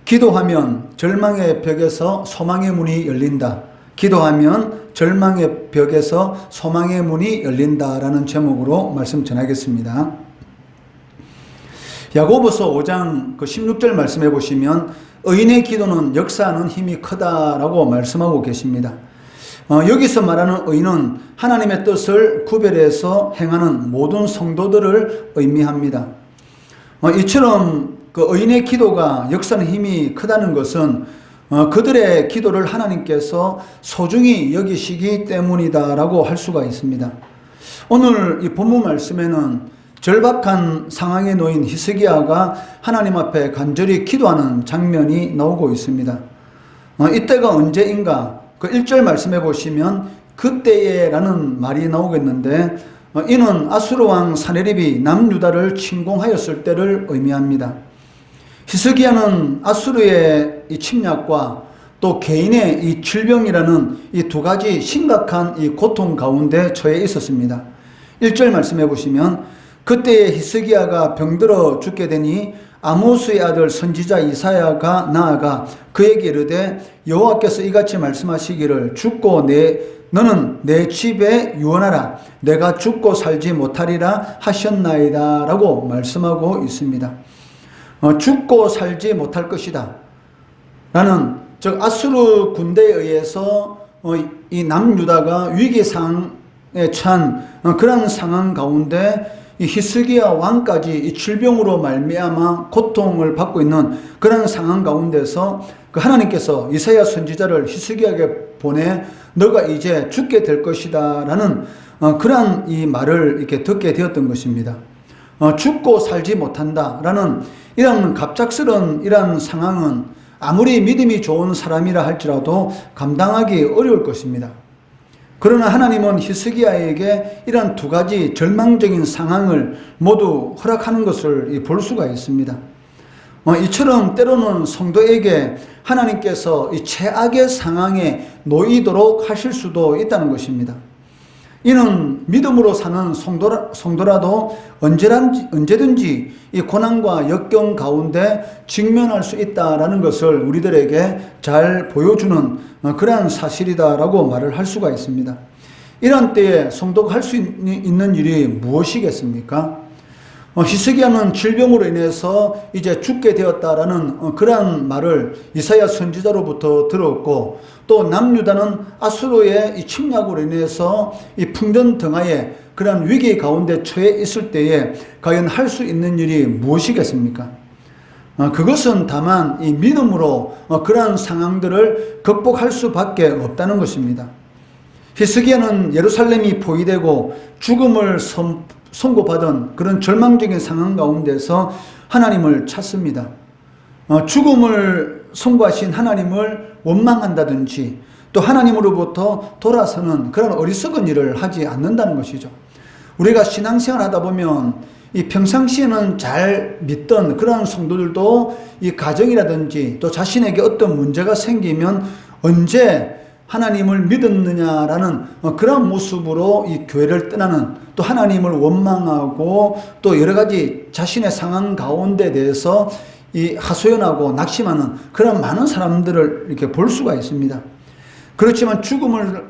기도하면 절망의 벽에서 소망의 문이 열린다. 기도하면 절망의 벽에서 소망의 문이 열린다라는 제목으로 말씀 전하겠습니다. 야고보서 5장 16절 말씀해 보시면 의인의 기도는 역사하는 힘이 크다라고 말씀하고 계십니다. 여기서 말하는 의인은 하나님의 뜻을 구별해서 행하는 모든 성도들을 의미합니다. 이처럼 그 의인의 기도가 역사하는 힘이 크다는 것은 그들의 기도를 하나님께서 소중히 여기시기 때문이다라고 할 수가 있습니다. 오늘 이 본문 말씀에는 절박한 상황에 놓인 히스기야가 하나님 앞에 간절히 기도하는 장면이 나오고 있습니다. 이때가 언제인가? 그 1절 말씀해 보시면 그때에라는 말이 나오겠는데 이는 아수르 왕 사네립이 남유다를 침공하였을 때를 의미합니다. 히스기야는 아수르의 이 침략과 또 개인의 이 질병이라는 이 두 가지 심각한 이 고통 가운데 처해 있었습니다. 1절 말씀해 보시면 그때에 히스기야가 병들어 죽게 되니 아모스의 아들 선지자 이사야가 나아가 그에게 이르되 여호와께서 이같이 말씀하시기를 죽고 너는 내 집에 유언하라 내가 죽고 살지 못하리라 하셨나이다 라고 말씀하고 있습니다. 죽고 살지 못할 것이다 라는 즉 아수르 군대에 의해서 이 남유다가 위기상황에 처한 그런 상황 가운데 이 히스기야 왕까지 이 질병으로 말미암아 고통을 받고 있는 그런 상황 가운데서 그 하나님께서 이사야 선지자를 히스기야에게 보내 너가 이제 죽게 될 것이다 라는 그러한 이 말을 이렇게 듣게 되었던 것입니다. 죽고 살지 못한다 라는 이런 갑작스러운 이런 상황은 아무리 믿음이 좋은 사람이라 할지라도 감당하기 어려울 것입니다. 그러나 하나님은 히스기야에게 이런 두 가지 절망적인 상황을 모두 허락하는 것을 볼 수가 있습니다. 이처럼 때로는 성도에게 하나님께서 이 최악의 상황에 놓이도록 하실 수도 있다는 것입니다. 이는 믿음으로 사는 성도라도 언제든지 이 고난과 역경 가운데 직면할 수 있다라는 것을 우리들에게 잘 보여주는 그러한 사실이다라고 말을 할 수가 있습니다. 이런 때에 성도가 할 수 있는 일이 무엇이겠습니까? 히스기야는 질병으로 인해서 이제 죽게 되었다라는 그러한 말을 이사야 선지자로부터 들었고 또 남유다는 아수르의 이 침략으로 인해서 이 풍전등하에 그러한 위기 가운데 처해 있을 때에 과연 할 수 있는 일이 무엇이겠습니까? 그것은 다만 이 믿음으로 그러한 상황들을 극복할 수밖에 없다는 것입니다. 히스기야는 예루살렘이 포위되고 죽음을 선고받은 그런 절망적인 상황 가운데서 하나님을 찾습니다. 죽음을 선고하신 하나님을 원망한다든지 또 하나님으로부터 돌아서는 그런 어리석은 일을 하지 않는다는 것이죠. 우리가 신앙생활 하다 보면 이 평상시에는 잘 믿던 그런 성도들도 이 가정이라든지 또 자신에게 어떤 문제가 생기면 언제 하나님을 믿었느냐라는 그런 모습으로 이 교회를 떠나는 또 하나님을 원망하고 또 여러 가지 자신의 상황 가운데 대해서 이 하소연하고 낙심하는 그런 많은 사람들을 이렇게 볼 수가 있습니다. 그렇지만 죽음을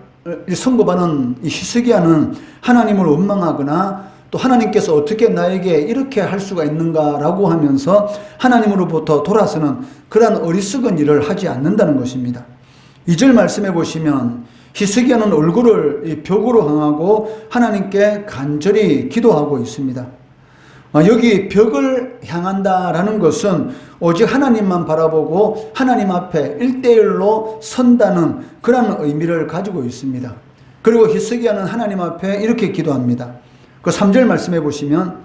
선고받은 이 히스기야는 하나님을 원망하거나 또 하나님께서 어떻게 나에게 이렇게 할 수가 있는가라고 하면서 하나님으로부터 돌아서는 그런 어리석은 일을 하지 않는다는 것입니다. 2절 말씀해 보시면 히스기야는 얼굴을 이 벽으로 향하고 하나님께 간절히 기도하고 있습니다. 여기 벽을 향한다라는 것은 오직 하나님만 바라보고 하나님 앞에 1대1로 선다는 그런 의미를 가지고 있습니다. 그리고 히스기야는 하나님 앞에 이렇게 기도합니다. 그 3절 말씀해 보시면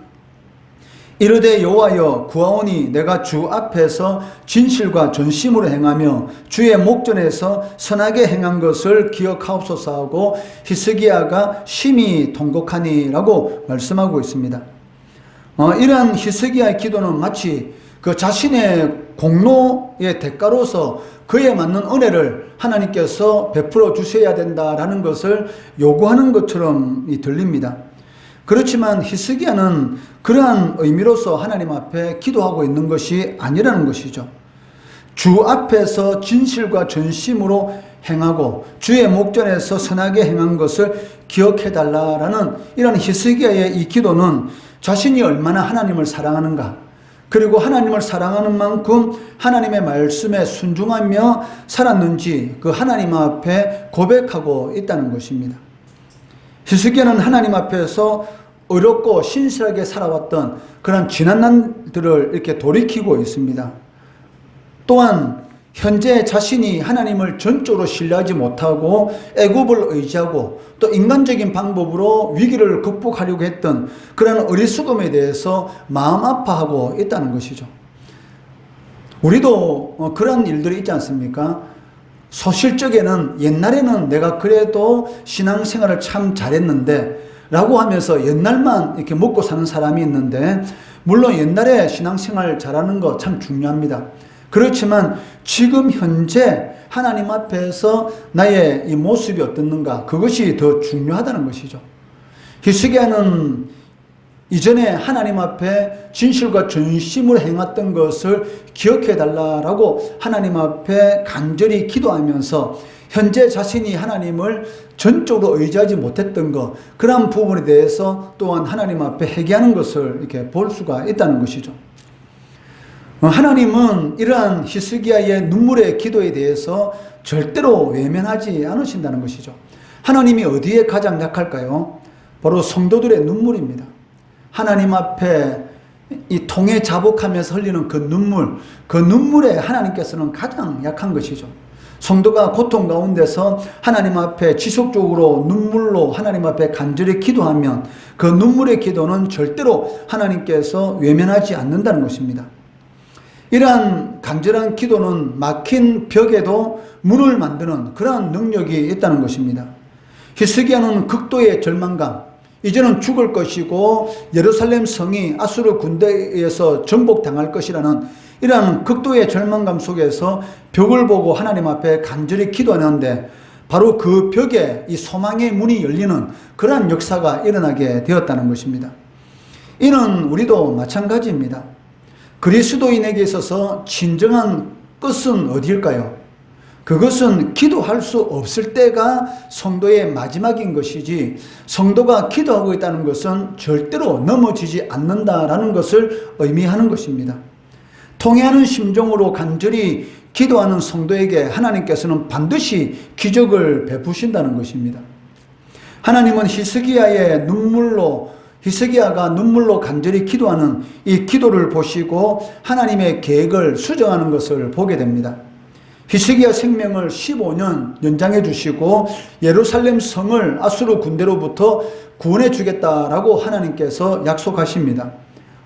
이르되 여호와여 구하오니 내가 주 앞에서 진실과 전심으로 행하며 주의 목전에서 선하게 행한 것을 기억하옵소서 하고 히스기야가 심히 통곡하니라고 말씀하고 있습니다. 이러한 히스기야의 기도는 마치 그 자신의 공로의 대가로서 그에 맞는 은혜를 하나님께서 베풀어 주셔야 된다라는 것을 요구하는 것처럼 들립니다. 그렇지만 히스기야는 그러한 의미로서 하나님 앞에 기도하고 있는 것이 아니라는 것이죠. 주 앞에서 진실과 전심으로 행하고 주의 목전에서 선하게 행한 것을 기억해달라라는 이런 히스기야의 이 기도는 자신이 얼마나 하나님을 사랑하는가, 그리고 하나님을 사랑하는 만큼 하나님의 말씀에 순종하며 살았는지 그 하나님 앞에 고백하고 있다는 것입니다. 히스기야는 하나님 앞에서 의롭고 신실하게 살아왔던 그런 지난 날들을 이렇게 돌이키고 있습니다. 또한 현재 자신이 하나님을 전적으로 신뢰하지 못하고 애굽을 의지하고 또 인간적인 방법으로 위기를 극복하려고 했던 그런 어리석음에 대해서 마음 아파하고 있다는 것이죠. 우리도 그런 일들이 있지 않습니까? 소실적에는 옛날에는 내가 그래도 신앙생활을 참 잘했는데 라고 하면서 옛날만 이렇게 먹고 사는 사람이 있는데, 물론 옛날에 신앙생활 잘하는 거 참 중요합니다. 그렇지만 지금 현재 하나님 앞에서 나의 이 모습이 어떻는가, 그것이 더 중요하다는 것이죠. 히스기야는 이전에 하나님 앞에 진실과 전심으로 행했던 것을 기억해 달라라고 하나님 앞에 간절히 기도하면서 현재 자신이 하나님을 전적으로 의지하지 못했던 것, 그러한 부분에 대해서 또한 하나님 앞에 회개하는 것을 이렇게 볼 수가 있다는 것이죠. 하나님은 이러한 히스기야의 눈물의 기도에 대해서 절대로 외면하지 않으신다는 것이죠. 하나님이 어디에 가장 약할까요? 바로 성도들의 눈물입니다. 하나님 앞에 이 통에 자복하면서 흘리는 그 눈물에 하나님께서는 가장 약한 것이죠. 성도가 고통 가운데서 하나님 앞에 지속적으로 눈물로 하나님 앞에 간절히 기도하면 그 눈물의 기도는 절대로 하나님께서 외면하지 않는다는 것입니다. 이러한 간절한 기도는 막힌 벽에도 문을 만드는 그러한 능력이 있다는 것입니다. 히스기야는 극도의 절망감, 이제는 죽을 것이고 예루살렘 성이 아수르 군대에 의해서 정복당할 것이라는 이러한 극도의 절망감 속에서 벽을 보고 하나님 앞에 간절히 기도하는데, 바로 그 벽에 이 소망의 문이 열리는 그러한 역사가 일어나게 되었다는 것입니다. 이는 우리도 마찬가지입니다. 그리스도인에게 있어서 진정한 끝은 어디일까요? 그것은 기도할 수 없을 때가 성도의 마지막인 것이지, 성도가 기도하고 있다는 것은 절대로 넘어지지 않는다라는 것을 의미하는 것입니다. 통회하는 심정으로 간절히 기도하는 성도에게 하나님께서는 반드시 기적을 베푸신다는 것입니다. 하나님은 히스기야가 눈물로 간절히 기도하는 이 기도를 보시고 하나님의 계획을 수정하는 것을 보게 됩니다. 히스기야 생명을 15년 연장해 주시고 예루살렘 성을 아수르 군대로부터 구원해 주겠다라고 하나님께서 약속하십니다.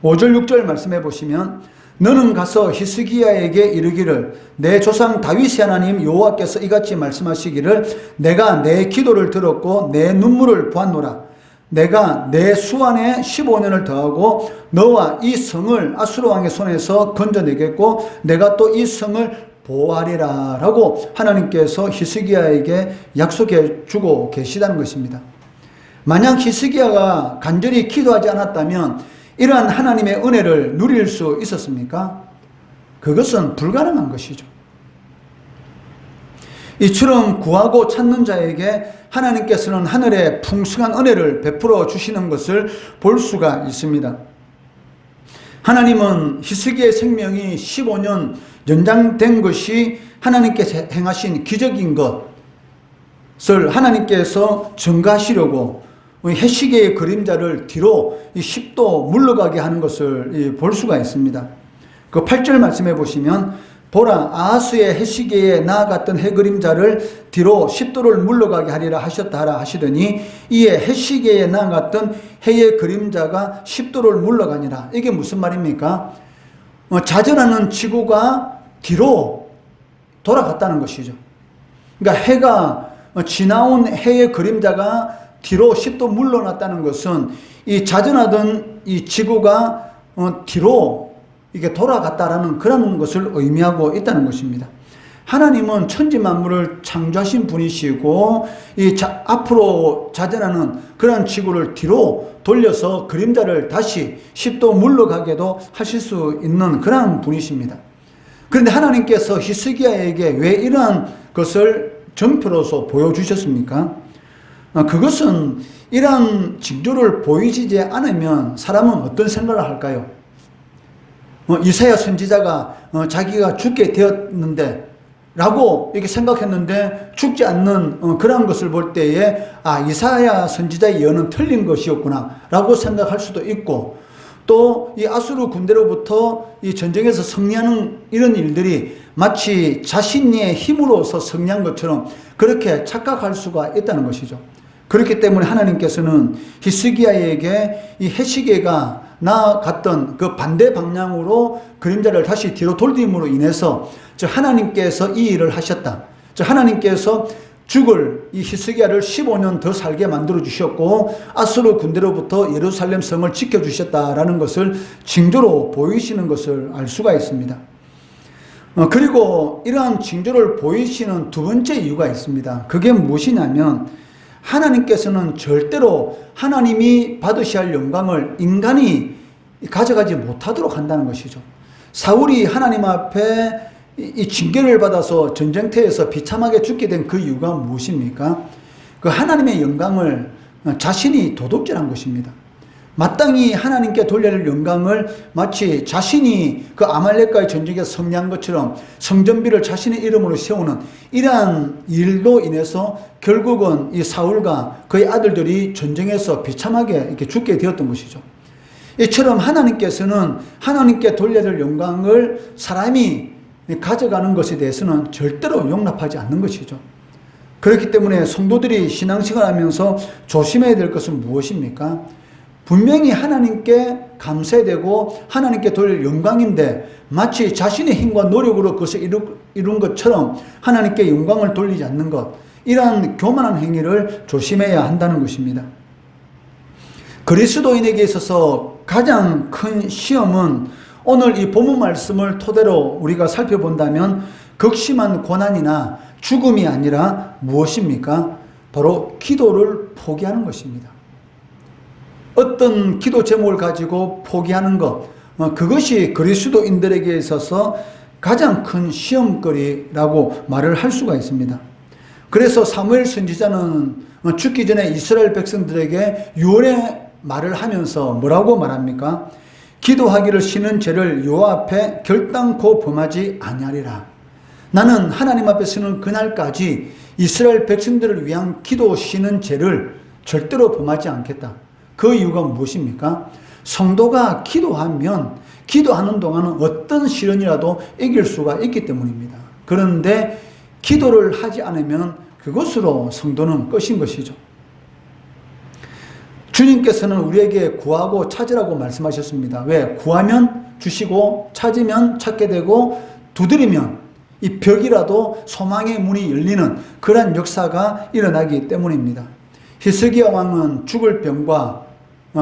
5절 6절 말씀해 보시면, 너는 가서 히스기야에게 이르기를, 내 조상 다윗의 하나님 여호와께서 이같이 말씀하시기를, 내가 내 기도를 들었고 내 눈물을 보았노라. 내가 내 수완에 15년을 더하고 너와 이 성을 아수르 왕의 손에서 건져내겠고 내가 또 이 성을 보호하리라 라고 하나님께서 히스기야에게 약속해 주고 계시다는 것입니다. 만약 히스기야가 간절히 기도하지 않았다면 이러한 하나님의 은혜를 누릴 수 있었습니까? 그것은 불가능한 것이죠. 이처럼 구하고 찾는 자에게 하나님께서는 하늘의 풍성한 은혜를 베풀어 주시는 것을 볼 수가 있습니다. 하나님은 히스기야의 생명이 15년 연장된 것이 하나님께서 행하신 기적인 것을 하나님께서 증가하시려고 해시계의 그림자를 뒤로 10도 물러가게 하는 것을 볼 수가 있습니다. 그 8절 말씀해 보시면, 보라, 아하스의 해시계에 나아갔던 해 그림자를 뒤로 10도를 물러가게 하리라 하셨다 하라 하시더니, 이에 해시계에 나아갔던 해의 그림자가 10도를 물러가니라. 이게 무슨 말입니까? 자전하는 지구가 뒤로 돌아갔다는 것이죠. 그러니까 해가 지나온 해의 그림자가 뒤로 10도 물러났다는 것은 이 자전하던 이 지구가 뒤로 이게 돌아갔다라는 그런 것을 의미하고 있다는 것입니다. 하나님은 천지 만물을 창조하신 분이시고 앞으로 자전하는 그런 지구를 뒤로 돌려서 그림자를 다시 10도 물러가게도 하실 수 있는 그런 분이십니다. 그런데 하나님께서 히스기야에게 왜 이러한 것을 정표로서 보여주셨습니까? 그것은 이러한 징조를 보이지 않으면 사람은 어떤 생각을 할까요? 이사야 선지자가 자기가 죽게 되었는데 라고 이렇게 생각했는데 죽지 않는 그런 것을 볼 때에 이사야 선지자의 예언은 틀린 것이었구나 라고 생각할 수도 있고, 또 이 아수르 군대로부터 이 전쟁에서 승리하는 이런 일들이 마치 자신의 힘으로서 승리한 것처럼 그렇게 착각할 수가 있다는 것이죠. 그렇기 때문에 하나님께서는 히스기야에게 이 해시계가 나아갔던 그 반대 방향으로 그림자를 다시 뒤로 돌림으로 인해서 하나님께서 이 일을 하셨다. 하나님께서 죽을 이 히스기야를 15년 더 살게 만들어 주셨고 아수르 군대로부터 예루살렘 성을 지켜주셨다라는 것을 징조로 보이시는 것을 알 수가 있습니다. 그리고 이러한 징조를 보이시는 두 번째 이유가 있습니다. 그게 무엇이냐면 하나님께서는 절대로 하나님이 받으셔야 할 영광을 인간이 가져가지 못하도록 한다는 것이죠. 사울이 하나님 앞에 이 징계를 받아서 전쟁터에서 비참하게 죽게 된 그 이유가 무엇입니까? 그 하나님의 영광을 자신이 도둑질한 것입니다. 마땅히 하나님께 돌려야 할 영광을 마치 자신이 그 아말렉과의 전쟁에서 승리한 것처럼 성전비를 자신의 이름으로 세우는 이러한 일로 인해서 결국은 이 사울과 그의 아들들이 전쟁에서 비참하게 이렇게 죽게 되었던 것이죠. 이처럼 하나님께서는 하나님께 돌려야 할 영광을 사람이 가져가는 것에 대해서는 절대로 용납하지 않는 것이죠. 그렇기 때문에 성도들이 신앙생활 하면서 조심해야 될 것은 무엇입니까? 분명히 하나님께 감사해야 되고 하나님께 돌릴 영광인데 마치 자신의 힘과 노력으로 그것을 이룬 것처럼 하나님께 영광을 돌리지 않는 것, 이러한 교만한 행위를 조심해야 한다는 것입니다. 그리스도인에게 있어서 가장 큰 시험은 오늘 이 본문 말씀을 토대로 우리가 살펴본다면 극심한 고난이나 죽음이 아니라 무엇입니까? 바로 기도를 포기하는 것입니다. 어떤 기도 제목을 가지고 포기하는 것, 그것이 그리스도인들에게 있어서 가장 큰 시험거리라고 말을 할 수가 있습니다. 그래서 사무엘 선지자는 죽기 전에 이스라엘 백성들에게 유언의 말을 하면서 뭐라고 말합니까? 기도하기를 쉬는 죄를 여호와 앞에 결단코 범하지 아니하리라. 나는 하나님 앞에 서는 그날까지 이스라엘 백성들을 위한 기도 쉬는 죄를 절대로 범하지 않겠다. 그 이유가 무엇입니까? 성도가 기도하면 기도하는 동안은 어떤 시련이라도 이길 수가 있기 때문입니다. 그런데 기도를 하지 않으면 그것으로 성도는 끝인 것이죠. 주님께서는 우리에게 구하고 찾으라고 말씀하셨습니다. 왜? 구하면 주시고 찾으면 찾게 되고 두드리면 이 벽이라도 소망의 문이 열리는 그러한 역사가 일어나기 때문입니다. 히스기야 왕은 죽을 병과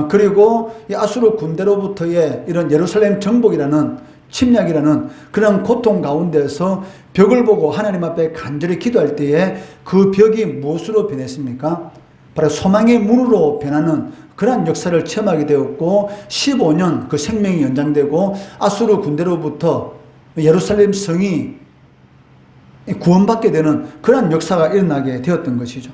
그리고 이 아수르 군대로부터의 이런 예루살렘 정복이라는 침략이라는 그런 고통 가운데서 벽을 보고 하나님 앞에 간절히 기도할 때에 그 벽이 무엇으로 변했습니까? 바로 소망의 문으로 변하는 그러한 역사를 체험하게 되었고 15년 그 생명이 연장되고 아수르 군대로부터 예루살렘 성이 구원받게 되는 그러한 역사가 일어나게 되었던 것이죠.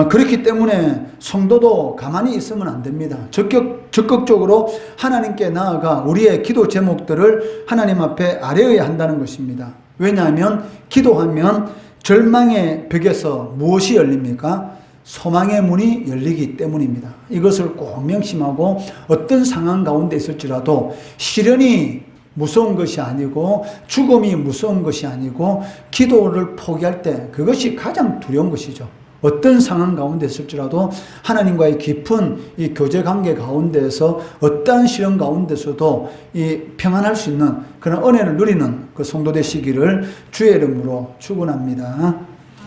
그렇기 때문에 성도도 가만히 있으면 안 됩니다. 적극적으로 하나님께 나아가 우리의 기도 제목들을 하나님 앞에 아뢰어야 한다는 것입니다. 왜냐하면 기도하면 절망의 벽에서 무엇이 열립니까? 소망의 문이 열리기 때문입니다. 이것을 꼭 명심하고 어떤 상황 가운데 있을지라도 시련이 무서운 것이 아니고 죽음이 무서운 것이 아니고 기도를 포기할 때 그것이 가장 두려운 것이죠. 어떤 상황 가운데 있을지라도 하나님과의 깊은 이 교제 관계 가운데서 어떠한 시련 가운데서도 이 평안할 수 있는 그런 은혜를 누리는 그 성도 되시기를 주의 이름으로 축원합니다.